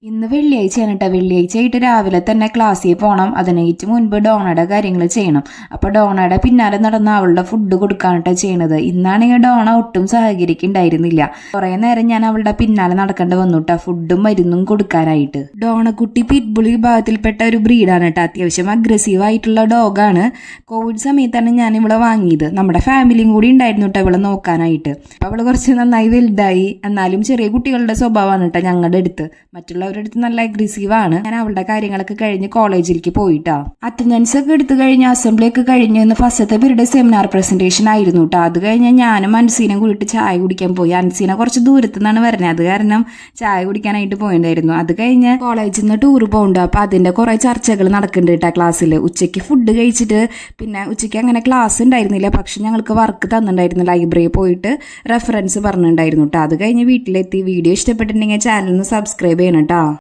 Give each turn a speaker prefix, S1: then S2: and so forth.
S1: ഇന്ന് വെള്ളിയാഴ്ചയാണ് കേട്ടോ. വെള്ളിയാഴ്ചയായിട്ട് രാവിലെ തന്നെ ക്ലാസ്സിൽ പോകണം. അതിനായിട്ട് മുൻപ് ഡോണയുടെ കാര്യങ്ങൾ ചെയ്യണം. അപ്പോൾ ഡോണയുടെ പിന്നാലെ നടന്ന് അവളുടെ ഫുഡ് കൊടുക്കാനായിട്ടാണ് ചെയ്യണത്. ഇന്നാണെങ്കിൽ ഡോണ ഒട്ടും സഹകരിക്കുന്നുണ്ടായിരുന്നില്ല. കുറേ നേരം ഞാൻ അവളുടെ പിന്നാലെ നടക്കേണ്ടി വന്നു കേട്ടോ, ഫുഡും മരുന്നും കൊടുക്കാനായിട്ട്. ഡോണക്കുട്ടി പിറ്റ്ബുൾ വിഭാഗത്തിൽപ്പെട്ട ഒരു ബ്രീഡാണ് കേട്ടോ. അത്യാവശ്യം അഗ്രസീവ് ആയിട്ടുള്ള ഡോഗാണ്. കോവിഡ് സമയത്താണ് ഞാൻ ഇവളെ വാങ്ങിയത്. നമ്മുടെ ഫാമിലിയും കൂടി ഉണ്ടായിരുന്നു കേട്ടോ ഇവളെ നോക്കാനായിട്ട്. അപ്പോൾ അവൾ കുറച്ച് നന്നായി വലുതായി. എന്നാലും ചെറിയ കുട്ടികളുടെ സ്വഭാവമാണ് കേട്ടോ ഞങ്ങളുടെ അടുത്ത്. മറ്റുള്ളവരുടെ അടുത്ത് നല്ല അഗ്രസീവാണ്. ഞാൻ അവളുടെ കാര്യങ്ങളൊക്കെ കഴിഞ്ഞ് കോളേജിലേക്ക് പോയിട്ടാ. അറ്റൻഡൻസ് ഒക്കെ എടുത്തു കഴിഞ്ഞ് അസംബ്ലി ഒക്കെ കഴിഞ്ഞ് ഇന്ന് ഫസ്റ്റത്തെ പീരീഡ് സെമിനാർ പ്രസന്റേഷൻ ആയിരുന്നു കേട്ടോ. അത് കഴിഞ്ഞ് ഞാനും അൻസീനെ കൂടിയിട്ട് ചായ കുടിക്കാൻ പോയി. അൻസീന കുറച്ച് ദൂരത്തു നിന്നാണ് വരുന്നത്. അത് കാരണം ചായ കുടിക്കാനായിട്ട് പോയിട്ടുണ്ടായിരുന്നു. അത് കഴിഞ്ഞ് കോളേജിൽ നിന്ന് ടൂർ പോകുന്നുണ്ട്. അപ്പൊ അതിന്റെ കുറെ ചർച്ചകൾ നടക്കുന്നുണ്ട് കേട്ടോ ക്ലാസ്സിൽ. ഉച്ചയ്ക്ക് ഫുഡ് കഴിച്ചിട്ട് പിന്നെ ഉച്ചയ്ക്ക് അങ്ങനെ ക്ലാസ് ഉണ്ടായിരുന്നില്ല. പക്ഷെ ഞങ്ങൾക്ക് വർക്ക് തന്നിട്ടുണ്ടായിരുന്നു. ലൈബ്രറിയിൽ പോയിട്ട് റെഫറൻസ് പറഞ്ഞിട്ടുണ്ടായിരുന്നു കേട്ടോ. അത് കഴിഞ്ഞ് വീട്ടിലെത്തി. വീഡിയോ ഇഷ്ടപ്പെട്ടിട്ടുണ്ടെങ്കിൽ ചാനലിന് സബ്സ്ക്രൈബ് ചെയ്യണം കേട്ടോ.